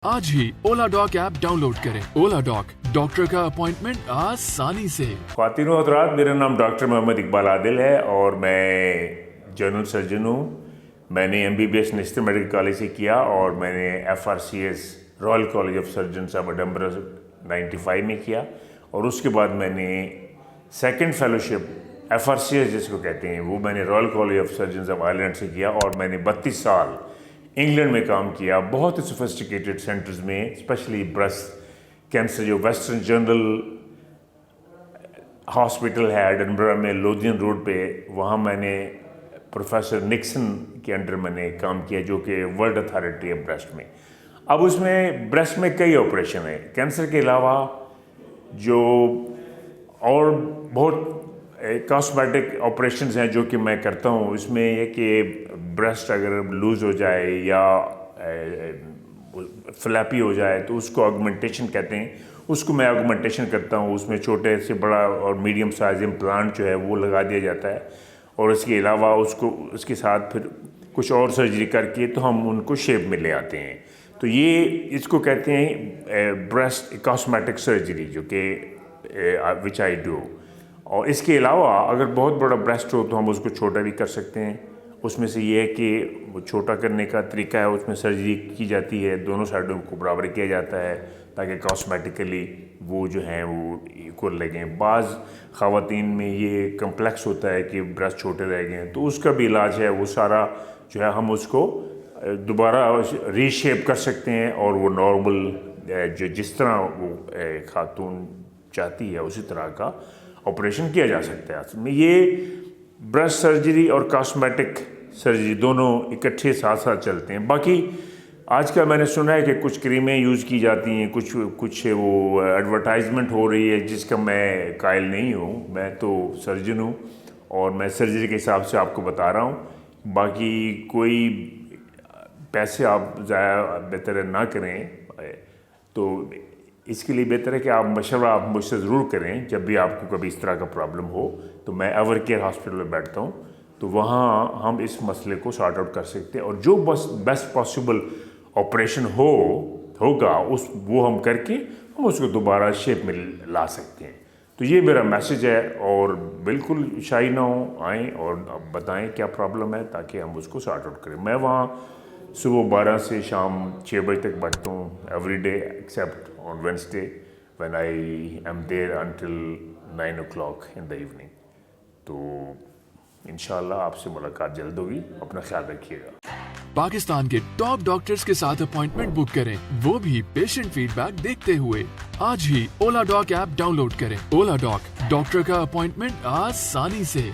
आज ही ओला dock app download करें। ओला dock, doctor का अपॉइंटमेंट आसानी से। ख्वातीन व हज़रात, मेरा नाम डॉक्टर मोहम्मद इकबाल आदिल है और मैं जनरल सर्जन हूँ। मैंने MBBS नेशनल मेडिकल कॉलेज से किया और मैंने FRCS royal college of surgeons of Edinburgh 95 में किया और उसके बाद मैंने सेकंड फेलोशिप FRCS जिसको कहते हैं वो मैंने royal college of surgeons of Ireland से किया और मैंने 32 साल इंग्लैंड में काम किया, बहुत ही सोफिस्टिकेटेड सेंटर्स में, स्पेशली ब्रेस्ट कैंसर जो वेस्टर्न जनरल हॉस्पिटल है एडिनबरा में लोदियन रोड पे, वहाँ मैंने प्रोफेसर निक्सन के अंडर मैंने काम किया जो कि वर्ल्ड अथॉरिटी है ब्रेस्ट में। अब उसमें ब्रेस्ट में कई ऑपरेशन है कैंसर के अलावा, जो और बहुत कॉस्मेटिक ऑपरेशंस हैं जो कि मैं करता हूँ। इसमें ये कि ब्रेस्ट अगर लूज़ हो जाए या फ्लैपी हो जाए तो उसको ऑगमेंटेशन कहते हैं, उसको मैं ऑगमेंटेशन करता हूँ। उसमें छोटे से बड़ा और मीडियम साइज इम्प्लांट जो है वो लगा दिया जाता है और इसके अलावा उसको उसके साथ फिर कुछ और सर्जरी करके तो हम उनको शेप में ले आते हैं। तो ये इसको कहते हैं ब्रेस्ट कॉस्मेटिक सर्जरी जो कि विच आई डू। और इसके अलावा अगर बहुत बड़ा ब्रेस्ट हो तो हम उसको छोटा भी कर सकते हैं। उसमें से ये है कि वो छोटा करने का तरीका है, उसमें सर्जरी की जाती है, दोनों साइडों को बराबर किया जाता है ताकि कॉस्मेटिकली वो जो हैं वो इक्वल लगें। बाज़ ख़वातीन में ये कम्प्लेक्स होता है कि ब्रेस्ट छोटे रह गए हैं, तो उसका भी इलाज है, वो सारा जो है हम उसको दोबारा रीशेप कर सकते हैं और वो नॉर्मल जो जिस तरह वो खातून चाहती है उसी तरह का ऑपरेशन किया जा सकता है। असल में ये ब्रेस्ट सर्जरी और कॉस्मेटिक सर्जरी दोनों इकट्ठे साथ साथ चलते हैं। बाकी आजकल मैंने सुना है कि कुछ क्रीमें यूज़ की जाती हैं, कुछ वो एडवर्टाइजमेंट हो रही है जिसका मैं कायल नहीं हूँ। मैं तो सर्जन हूँ और मैं सर्जरी के हिसाब से आपको बता रहा हूँ। बाकी कोई पैसे आप ज़ाया बेहतर ना करें, तो इसके लिए बेहतर है कि आप मशवरा आप मुझसे ज़रूर करें। जब भी आपको कभी इस तरह का प्रॉब्लम हो तो मैं एवर केयर हॉस्पिटल में बैठता हूँ, तो वहाँ हम इस मसले को सॉर्ट आउट कर सकते हैं और जो बस बेस्ट पॉसिबल ऑपरेशन होगा वो हम करके हम उसको दोबारा शेप में ला सकते हैं। तो ये मेरा मैसेज है और बिल्कुल शाई ना हो, आएँ और बताएं क्या प्रॉब्लम है ताकि हम उसको सॉर्ट आउट करें। मैं वहाँ सुबह 12 से शाम 6 बजे तक बैठता हूँ every day except on Wednesday when I am there until 9 o'clock in the evening। तो इंशाल्लाह आपसे मुलाकात जल्द होगी। अपना ख्याल रखिएगा। पाकिस्तान के टॉप डॉक्टर्स के साथ अपॉइंटमेंट बुक करें, वो भी पेशेंट फीडबैक देखते हुए। आज ही ओला डॉक ऐप डाउनलोड करें। ओला डॉक, डॉक्टर का अपॉइंटमेंट आसानी से।